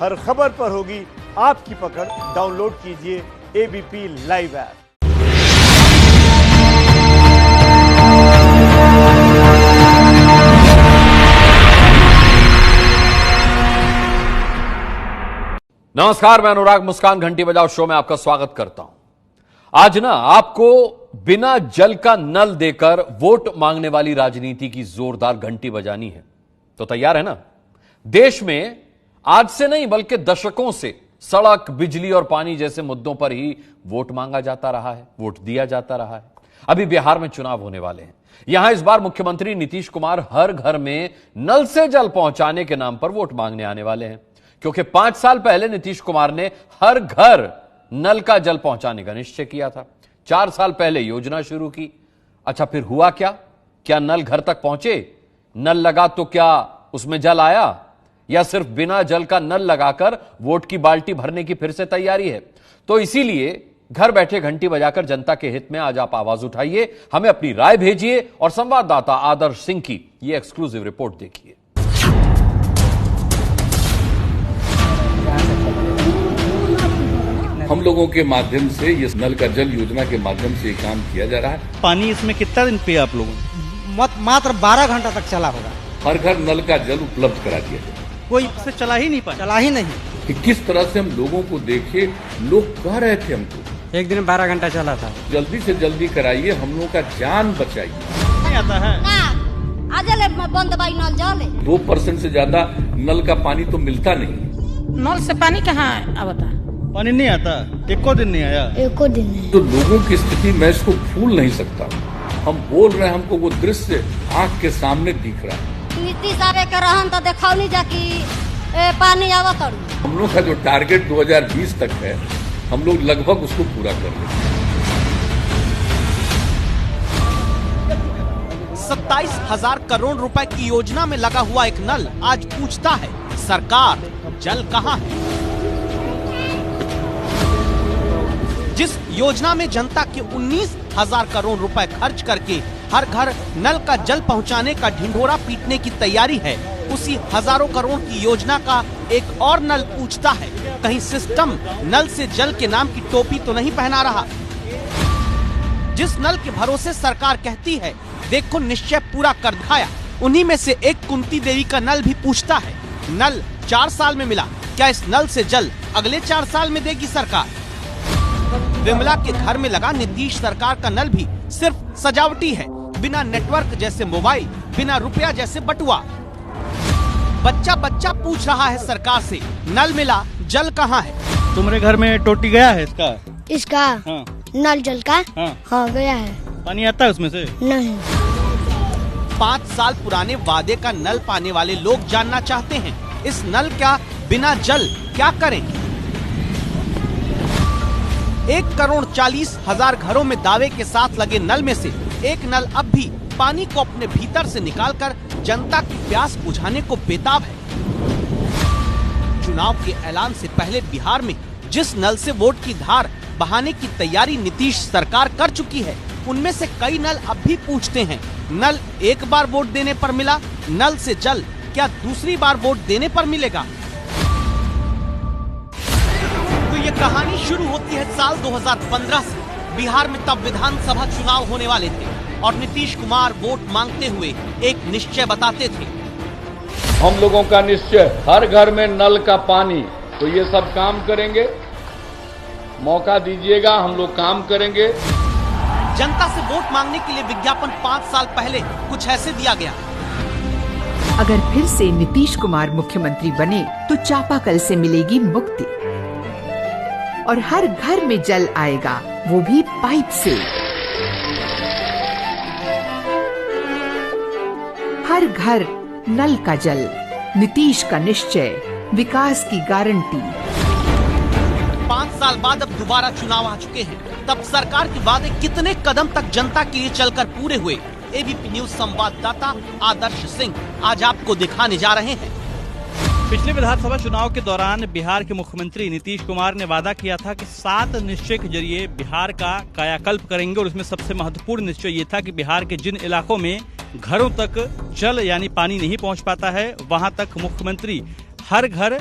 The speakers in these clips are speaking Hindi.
हर खबर पर होगी आपकी पकड़। डाउनलोड कीजिए एबीपी लाइव ऐप। नमस्कार, मैं अनुराग मुस्कान घंटी बजाओ शो में आपका स्वागत करता हूं। आज ना आपको बिना जल का नल देकर वोट मांगने वाली राजनीति की जोरदार घंटी बजानी है, तो तैयार है ना? देश में आज से नहीं बल्कि दशकों से सड़क, बिजली और पानी जैसे मुद्दों पर ही वोट मांगा जाता रहा है, वोट दिया जाता रहा है। अभी बिहार में चुनाव होने वाले हैं। यहां इस बार मुख्यमंत्री नीतीश कुमार हर घर में नल से जल पहुंचाने के नाम पर वोट मांगने आने वाले हैं, क्योंकि 5 साल पहले नीतीश कुमार ने हर घर नल का जल पहुंचाने का निश्चय किया था। 4 साल पहले योजना शुरू की। अच्छा, फिर हुआ क्या? क्या नल घर तक पहुंचे? नल लगा तो क्या उसमें जल आया, या सिर्फ बिना जल का नल लगाकर वोट की बाल्टी भरने की फिर से तैयारी है? तो इसीलिए घर बैठे घंटी बजाकर जनता के हित में आज आप आवाज उठाइए, हमें अपनी राय भेजिए और संवाददाता आदर्श सिंह की यह एक्सक्लूसिव रिपोर्ट देखिए। हम लोगों के माध्यम से ये नल का जल योजना के माध्यम से काम किया जा रहा है। पानी इसमें कितना दिन पिया आप लोगों ने? मात्र 12 घंटा तक चला होगा। हर घर नल का जल उपलब्ध करा दिया गया। कोई से चला ही नहीं पाया। चला ही नहीं कि किस तरह से हम लोगों को देखे, लोग कह रहे थे हमको एक दिन 12 घंटा चला था। जल्दी से जल्दी कराइए, हम लोगों का जान बचाइए। नहीं आता है बंद बाई नल जल 2% से ज्यादा नल का पानी तो मिलता नहीं। नल से पानी कहाँ आवता? पानी नहीं आता, एको दिन नहीं आया। एको दिन नहीं। तो लोगों की स्थिति मैं इसको भूल नहीं सकता। हम बोल रहे हैं, हमको वो दृश्य आंख के सामने दिख रहा है। नीतीश आवे के रहन तो देखा नहीं जाकि पानी आवत। हम लोग का जो टारगेट 2020 तक है, हम लोग लगभग उसको पूरा कर लेंगे। 27,000 करोड़ रुपए की योजना में लगा हुआ एक नल आज पूछता है, सरकार जल कहाँ है? जिस योजना में जनता के 19,000 करोड़ रुपए खर्च करके हर घर नल का जल पहुंचाने का ढिंढोरा पीटने की तैयारी है, उसी हजारों करोड़ की योजना का एक और नल पूछता है, कहीं सिस्टम नल से जल के नाम की टोपी तो नहीं पहना रहा? जिस नल के भरोसे सरकार कहती है देखो निश्चय पूरा कर दिखाया, उन्हीं में से एक कुंती देवी का नल भी पूछता है, नल 4 साल में मिला, क्या इस नल से जल अगले 4 साल में देगी सरकार? विमला के घर में लगा नीतीश सरकार का नल भी सिर्फ सजावटी है, बिना नेटवर्क जैसे मोबाइल, बिना रुपया जैसे बटुआ। बच्चा बच्चा पूछ रहा है सरकार से, नल मिला, जल कहाँ है? तुम्हारे घर में टोटी गया है इसका? इसका हाँ। नल जल का? हाँ गया है। पानी आता है उसमें से? नहीं। 5 साल पुराने वादे का नल पाने वाले लोग जानना चाहते हैं, इस नल का बिना जल क्या करें? 1,40,00,000 घरों में दावे के साथ लगे नल में से एक नल अब भी पानी को अपने भीतर से निकालकर जनता की प्यास बुझाने को बेताब है। चुनाव के ऐलान से पहले बिहार में जिस नल से वोट की धार बहाने की तैयारी नीतीश सरकार कर चुकी है, उनमें से कई नल अब भी पूछते हैं, नल एक बार वोट देने पर मिला, नल से जल क्या दूसरी बार वोट देने पर मिलेगा? तो ये कहानी शुरू होती है साल 2015 से। बिहार में तब विधानसभा चुनाव होने वाले थे और नीतीश कुमार वोट मांगते हुए एक निश्चय बताते थे, हम लोगों का निश्चय हर घर में नल का पानी। तो ये सब काम करेंगे, मौका दीजिएगा, हम लोग काम करेंगे। जनता से वोट मांगने के लिए विज्ञापन 5 साल पहले कुछ ऐसे दिया गया, अगर फिर से नीतीश कुमार मुख्यमंत्री बने तो चापाकल से मिलेगी मुक्ति और हर घर में जल आएगा, वो भी पाइप से। हर घर नल का जल, नीतीश का निश्चय, विकास की गारंटी। 5 साल बाद अब दोबारा चुनाव आ चुके हैं, तब सरकार के वादे कितने कदम तक जनता के लिए चलकर पूरे हुए? एबीपी न्यूज संवाददाता आदर्श सिंह आज आपको दिखाने जा रहे हैं। पिछले विधानसभा चुनाव के दौरान बिहार के मुख्यमंत्री नीतीश कुमार ने वादा किया था कि 7 निश्चय के जरिए बिहार का कायाकल्प करेंगे और उसमें सबसे महत्वपूर्ण निश्चय ये था कि बिहार के जिन इलाकों में घरों तक जल यानी पानी नहीं पहुंच पाता है, वहां तक मुख्यमंत्री हर घर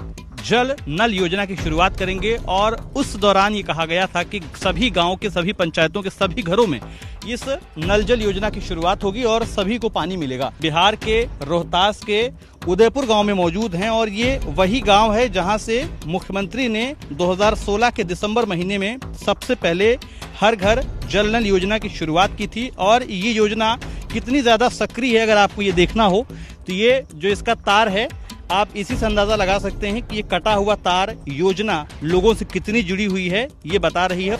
जल नल योजना की शुरुआत करेंगे और उस दौरान ये कहा गया था कि सभी गांव के सभी पंचायतों के सभी घरों में इस नल जल योजना की शुरुआत होगी और सभी को पानी मिलेगा। बिहार के रोहतास के उदयपुर गांव में मौजूद हैं और ये वही गांव है जहां से मुख्यमंत्री ने 2016 के दिसंबर महीने में सबसे पहले हर घर जल नल योजना की शुरुआत की थी। और ये योजना कितनी ज्यादा सक्रिय है अगर आपको ये देखना हो तो ये जो इसका तार है आप इसी से अंदाजा लगा सकते हैं कि ये कटा हुआ तार योजना लोगों से कितनी जुड़ी हुई है ये बता रही है।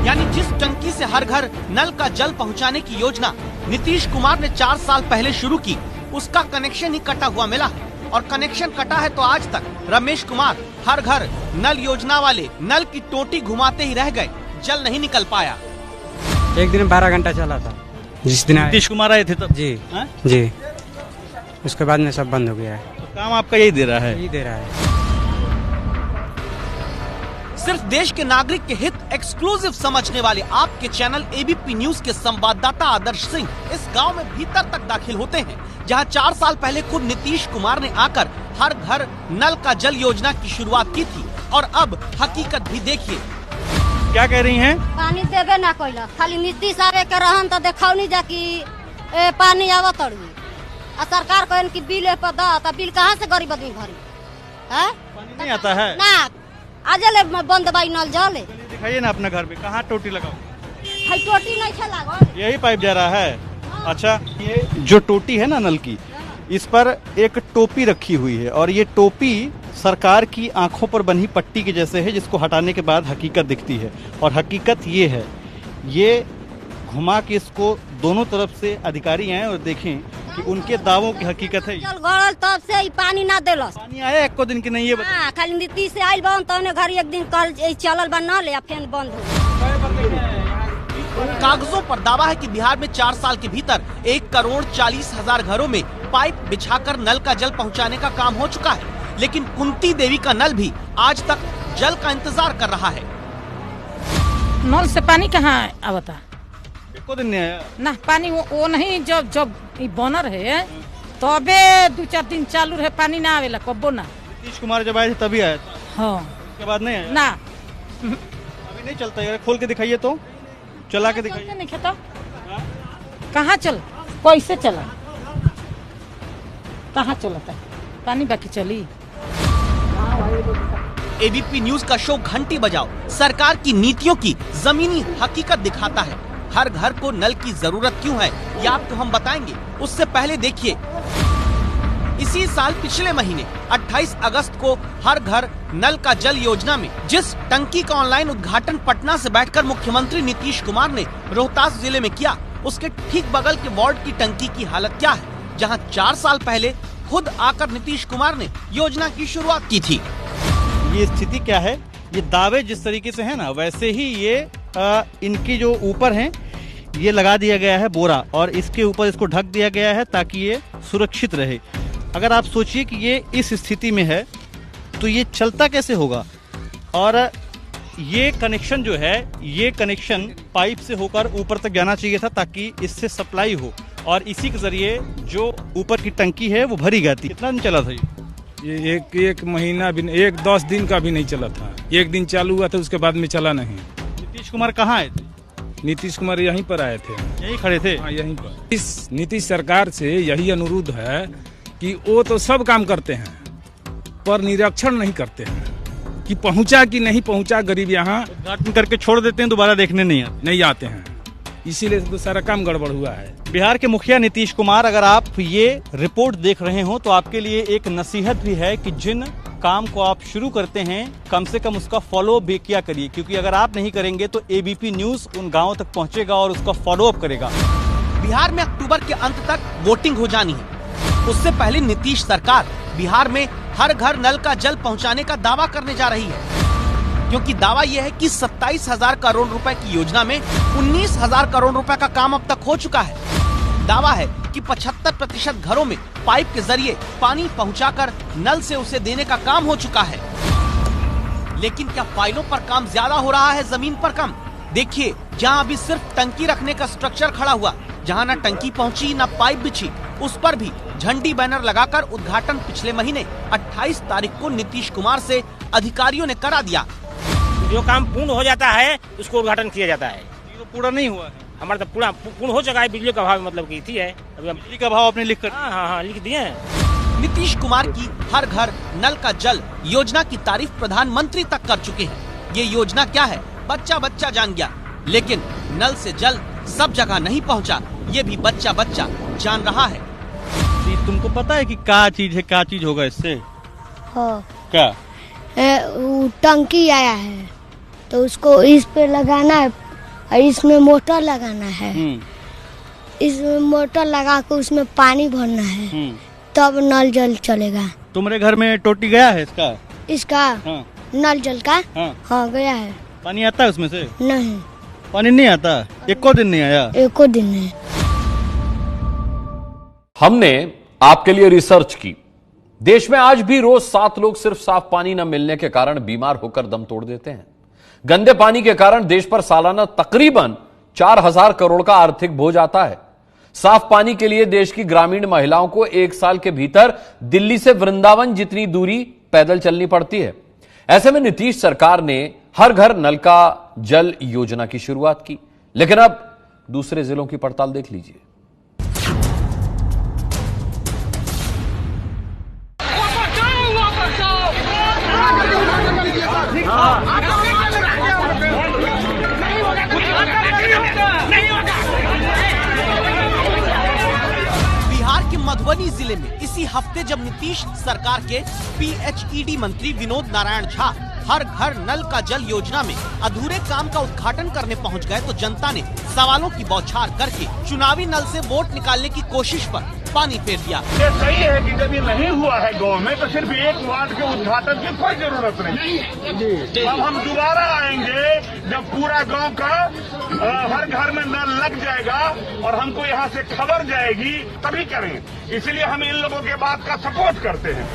यानी जिस टंकी से हर घर नल का जल पहुंचाने की योजना नीतीश कुमार ने 4 साल पहले शुरू की, उसका कनेक्शन ही कटा हुआ मिला है। और कनेक्शन कटा है तो आज तक रमेश कुमार हर घर नल योजना वाले नल की टोटी घुमाते ही रह गए, जल नहीं निकल पाया। एक दिन 12 घंटा चला था जिस दिन नीतीश कुमार आए थे तब? जी हाँ? जी, उसके बाद में सब बंद हो गया है। तो काम आपका यही दे रहा है? यही दे रहा है। सिर्फ देश के नागरिक के हित एक्सक्लूसिव समझने वाले आपके चैनल एबीपी न्यूज के संवाददाता आदर्श सिंह इस गांव में भीतर तक दाखिल होते हैं जहां 4 साल पहले खुद नीतीश कुमार ने आकर हर घर नल का जल योजना की शुरुआत की थी। और अब हकीकत भी देखिए। क्या कह रही हैं? पानी देवे ना कोई खाली नीतीश आवे के रहन तो देखाओ नहीं जा कि पानी आवत तड़ुई आ सरकार कहन कि बिल पर दा बिल कहाँ से गरीब आदमी भरी है? पानी नहीं आता है ना आज ले बंद बाई नल जल दिखाइए ना अपना घर पे कहाँ टोटी लगाओ। है टोटी नहीं छे लागल, यही पाइप जा रहा है। अच्छा, ये जो टोटी है ना नल की, इस पर एक टोपी रखी हुई है और ये टोपी सरकार की आंखों पर बंधी पट्टी के जैसे है जिसको हटाने के बाद हकीकत दिखती है। और हकीकत ये है, ये घुमा के इसको दोनों तरफ से अधिकारी आए और देखें कि उनके दावों की हकीकत है। जल गड़ल तब से ही पानी ना देलस। पानी आया एको दिन की नहीं है? हाँ, खाली नीतीश से आयल बन तो घर एक दिन कल चलल बन न ले या फिर बंद हो। कागजों पर दावा है कि बिहार में 4 साल के भीतर 1,40,00,000 घरों में पाइप बिछाकर नल का जल पहुंचाने का काम हो चुका है। लेकिन कुंती देवी का नल भी आज तक जल का इंतजार कर रहा है। नल से पानी कहाँ आवता? एको दिन नहीं आया ना पानी वो नहीं, जब जब बनर है तबे 2-4 दिन चालू रहे, पानी ना आवेला कब्बो ना। नीतीश कुमार जब आए थे तभी आया था? हाँ। उसके बाद नहीं आया? ना अभी नहीं चलता है। खोल के दिखाइए तो, चला के दिखाइए। नहीं खेता कहाँ चल, कैसे चला, कहाँ चलता है पानी बाकी चली। एबीपी न्यूज का शो घंटी बजाओ सरकार की नीतियों की जमीनी हकीकत दिखाता है। हर घर को नल की जरूरत क्यों है ये आपको हम बताएंगे। उससे पहले देखिए, इसी साल पिछले महीने 28 अगस्त को हर घर नल का जल योजना में जिस टंकी का ऑनलाइन उद्घाटन पटना से बैठकर मुख्यमंत्री नीतीश कुमार ने रोहतास जिले में किया, उसके ठीक बगल के वार्ड की टंकी की हालत क्या है, जहां 4 साल पहले खुद आकर नीतीश कुमार ने योजना की शुरुआत की थी। ये स्थिति क्या है, ये दावे जिस तरीके से है ना वैसे ही ये इनकी जो ऊपर हैं ये लगा दिया गया है बोरा और इसके ऊपर इसको ढक दिया गया है ताकि ये सुरक्षित रहे। अगर आप सोचिए कि ये इस स्थिति में है तो ये चलता कैसे होगा। और ये कनेक्शन जो है, ये कनेक्शन पाइप से होकर ऊपर तक जाना चाहिए था ताकि इससे सप्लाई हो और इसी के जरिए जो ऊपर की टंकी है वो भरी जाती। कितना दिन चला था ये? एक महीना भी, 10 दिन का भी नहीं चला था। एक दिन चालू हुआ था, उसके बाद में चला नहीं। नीतीश कुमार कहाँ आए थे? नीतीश कुमार यहीं पर आए थे, यहीं खड़े थे? हाँ, यहीं पर। इस नीतीश सरकार से यही अनुरोध है कि वो तो सब काम करते हैं पर निरीक्षण नहीं करते हैं कि पहुंचा कि नहीं पहुंचा गरीब यहाँ। उद्घाटन करके छोड़ देते हैं, दोबारा देखने नहीं आते हैं। इसीलिए तो सारा काम गड़बड़ हुआ है। बिहार के मुखिया नीतीश कुमार, अगर आप ये रिपोर्ट देख रहे हो तो आपके लिए एक नसीहत भी है कि जिन काम को आप शुरू करते हैं कम से कम उसका फॉलो भी किया करिए, क्योंकि अगर आप नहीं करेंगे तो एबीपी न्यूज उन गांवों तक पहुंचेगा और उसका फॉलो अप करेगा। बिहार में अक्टूबर के अंत तक वोटिंग हो जानी है। उससे पहले नीतीश सरकार बिहार में हर घर नल का जल पहुंचाने का दावा करने जा रही है, क्योंकि दावा यह है कि 27,000 करोड़ रुपए की योजना में 19,000 करोड़ रुपए का काम अब तक हो चुका है। दावा है कि 75% घरों में पाइप के जरिए पानी पहुंचाकर नल से उसे देने का काम हो चुका है। लेकिन क्या फाइलों पर काम ज्यादा हो रहा है, जमीन पर कम? देखिए, जहां अभी सिर्फ टंकी रखने का स्ट्रक्चर खड़ा हुआ, जहां न टंकी पहुंची न पाइप बिछी, उस पर भी झंडी बैनर लगाकर उद्घाटन पिछले महीने 28 तारीख को नीतीश कुमार से अधिकारियों ने करा दिया। जो काम पूर्ण हो जाता है उसको उद्घाटन किया जाता है। ये पूरा नहीं हुआ है हमारा तो पूर्ण हो चुका है। बिजली का भाव मतलब की थी है, अभी बिजली का भाव आपने लिख कर हाँ लिख दिए हैं। नीतीश कुमार की हर घर नल का जल योजना की तारीफ प्रधानमंत्री तक कर चुके हैं। ये योजना क्या है बच्चा बच्चा जान गया, लेकिन नल से जल सब जगह नहीं पहुंचा, ये भी बच्चा बच्चा जान रहा है। तुमको पता है कि क्या चीज होगा इससे? हाँ। क्या? टंकी आया है तो उसको इस पे लगाना है और इसमें मोटर लगाना है। इसमें मोटर लगा कर उसमें पानी भरना है, तब नल जल चलेगा। तुम्हारे घर में टोटी गया है इसका हाँ। नल जल का हाँ गया है। पानी आता है उसमें से? नहीं, पानी नहीं आता। एको दिन नहीं आया? एको दिन नहीं। हमने आपके लिए रिसर्च की। देश में आज भी रोज 7 लोग सिर्फ साफ पानी न मिलने के कारण बीमार होकर दम तोड़ देते हैं। गंदे पानी के कारण देश पर सालाना तकरीबन 4000 करोड़ का आर्थिक बोझ आता है। साफ पानी के लिए देश की ग्रामीण महिलाओं को 1 साल के भीतर दिल्ली से वृंदावन जितनी दूरी पैदल चलनी पड़ती है। ऐसे में नीतीश सरकार ने हर घर नल का जल योजना की शुरुआत की, लेकिन अब दूसरे जिलों की पड़ताल देख लीजिए। बिहार के मधुबनी जिले में इसी हफ्ते जब नीतीश सरकार के PHED मंत्री विनोद नारायण झा हर घर नल का जल योजना में अधूरे काम का उद्घाटन करने पहुंच गए तो जनता ने सवालों की बौछार करके चुनावी नल से वोट निकालने की कोशिश पर पानी फेर दिया। ये सही है कि जब ये नहीं हुआ है गांव में तो सिर्फ एक वार्ड के उद्घाटन की कोई जरूरत नहीं। अब हम दोबारा आएंगे जब पूरा गांव का हर घर में नल लग जाएगा और हमको यहाँ से खबर जाएगी तभी करें। इसलिए हम इन लोगों के बात का सपोर्ट करते हैं।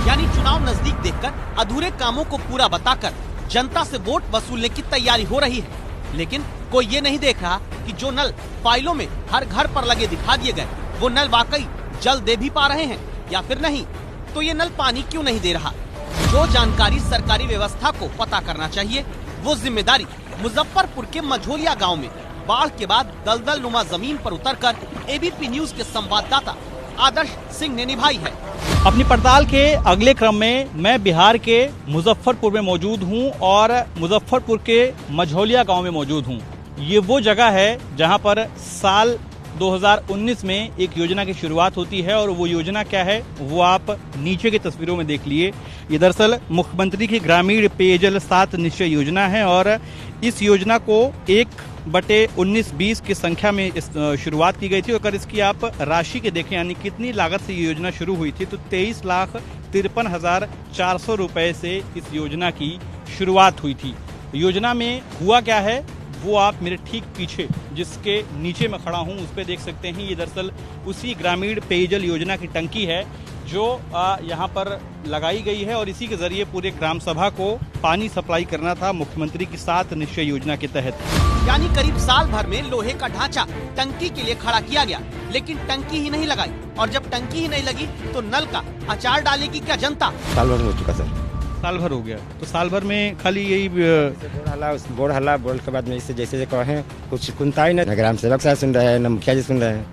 यानी चुनाव नजदीक देखकर अधूरे कामों को पूरा बताकर जनता से वोट वसूलने की तैयारी हो रही है, लेकिन कोई ये नहीं देख रहा कि जो नल फाइलों में हर घर पर लगे दिखा दिए गए वो नल वाकई जल दे भी पा रहे हैं या फिर नहीं। तो ये नल पानी क्यों नहीं दे रहा? जो जानकारी सरकारी व्यवस्था को पता करना चाहिए, वो जिम्मेदारी मुजफ्फरपुर के मझोलिया गांव में बाढ़ के बाद दलदल नुमा जमीन पर उतरकर एबीपी न्यूज के संवाददाता आदर्श सिंह ने निभाई है। अपनी पड़ताल के अगले क्रम में मैं बिहार के मुजफ्फरपुर में मौजूद हूं और मुजफ्फरपुर के मझौलिया गांव में मौजूद हूं। ये वो जगह है जहां पर साल 2019 में एक योजना की शुरुआत होती है और वो योजना क्या है वो आप नीचे की तस्वीरों में देख लिए। ये दरअसल मुख्यमंत्री की ग्रामीण पेयजल 7 निश्चय योजना है और इस योजना को 1/19-20 की संख्या में शुरुआत की गई थी। अगर इसकी आप राशि के देखें यानी कितनी लागत से ये योजना शुरू हुई थी तो 23,53,400 रुपए से इस योजना की शुरुआत हुई थी। योजना में हुआ क्या है वो आप मेरे ठीक पीछे जिसके नीचे मैं खड़ा हूं उस पे देख सकते हैं। ये दरअसल उसी ग्रामीण पेयजल योजना की टंकी है जो यहाँ पर लगाई गई है और इसी के जरिए पूरे ग्राम सभा को पानी सप्लाई करना था मुख्यमंत्री की 7 निश्चय योजना के तहत। यानी करीब साल भर में लोहे का ढांचा टंकी के लिए खड़ा किया गया, लेकिन टंकी ही नहीं लगाई और जब टंकी ही नहीं लगी तो नल का अचार डालेगी क्या जनता? साल भर हो चुका सर। साल भर हो गया तो साल भर में खाली यही बोर्ड हल्ला बोर्ड के बाद में इससे जैसे कहें कुछ सुनता ही नहीं। ग्राम सेवक साहब सुन रहे हैं, न मुखिया जी सुन रहे हैं।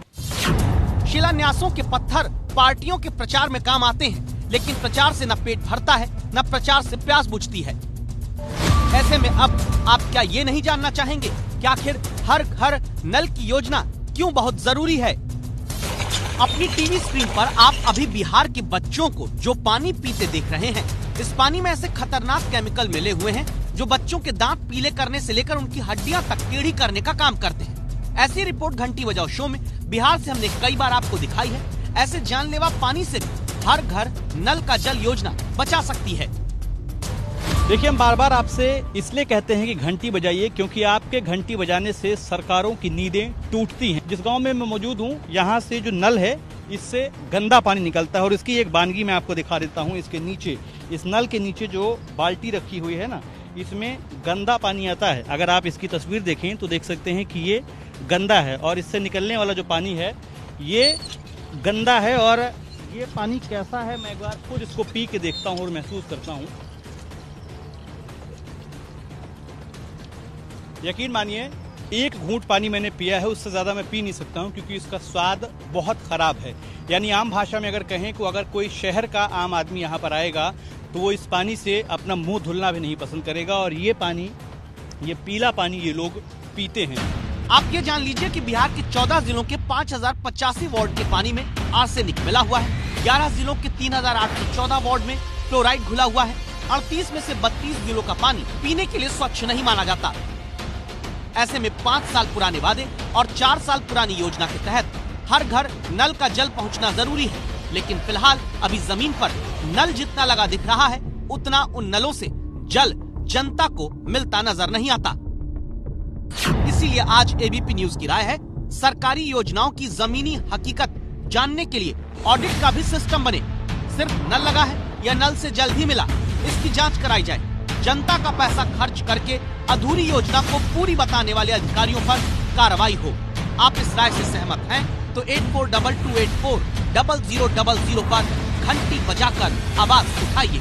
शिलान्यासों के पत्थर पार्टियों के प्रचार में काम आते हैं, लेकिन प्रचार से न पेट भरता है न प्रचार से प्यास बुझती है। ऐसे में अब आप क्या ये नहीं जानना चाहेंगे कि आखिर हर घर नल की योजना क्यों बहुत जरूरी है? अपनी टीवी स्क्रीन पर आप अभी बिहार के बच्चों को जो पानी पीते देख रहे हैं, इस पानी में ऐसे खतरनाक केमिकल मिले हुए हैं जो बच्चों के दांत पीले करने से लेकर उनकी हड्डियां तक टेढ़ी करने का काम करते हैं। ऐसी रिपोर्ट घंटी बजाओ शो में बिहार से हमने कई बार आपको दिखाई है। ऐसे जानलेवा पानी से भी हर घर नल का जल योजना बचा सकती है। देखिए, हम बार बार आपसे इसलिए कहते हैं कि घंटी बजाइए क्योंकि आपके घंटी बजाने से सरकारों की नींदें टूटती हैं। जिस गांव में मैं मौजूद हूं यहाँ से जो नल है इससे गंदा पानी निकलता है और इसकी एक वानगी मैं आपको दिखा देता हूं। इसके नीचे, इस नल के नीचे जो बाल्टी रखी हुई है ना, इसमें गंदा पानी आता है। अगर आप इसकी तस्वीर देखें तो देख सकते हैं कि ये गंदा है और इससे निकलने वाला जो पानी है ये गंदा है और ये पानी कैसा है मैं एक बार खुद इसको पी के देखता हूँ और महसूस करता हूँ। यकीन मानिए एक घूंट पानी मैंने पिया है, उससे ज़्यादा मैं पी नहीं सकता हूँ क्योंकि इसका स्वाद बहुत ख़राब है। यानी आम भाषा में अगर कहें कि अगर कोई शहर का आम आदमी यहाँ पर आएगा तो वो इस पानी से अपना मुंह धुलना भी नहीं पसंद करेगा। और ये पानी, ये पीला पानी ये लोग पीते हैं। आप ये जान लीजिए कि बिहार के 14 जिलों के 5085 वार्ड के पानी में आर्सेनिक मिला हुआ है। 11 जिलों के 3814 वार्ड में फ्लोराइड घुला हुआ है। 38 में से 32 जिलों का पानी पीने के लिए स्वच्छ नहीं माना जाता। ऐसे में 5 साल पुराने वादे और 4 साल पुरानी योजना के तहत हर घर नल का जल पहुंचना जरूरी है, लेकिन फिलहाल अभी जमीन पर नल जितना लगा दिख रहा है उतना उन नलों से जल जनता को मिलता नजर नहीं आता। इसीलिए आज एबीपी न्यूज की राय है, सरकारी योजनाओं की जमीनी हकीकत जानने के लिए ऑडिट का भी सिस्टम बने। सिर्फ नल लगा है या नल से जल भी मिला, इसकी जांच कराई जाए। जनता का पैसा खर्च करके अधूरी योजना को पूरी बताने वाले अधिकारियों पर कार्रवाई हो। आप इस राय से सहमत हैं तो 8422840000 पर घंटी बजाकर आवाज उठाइए।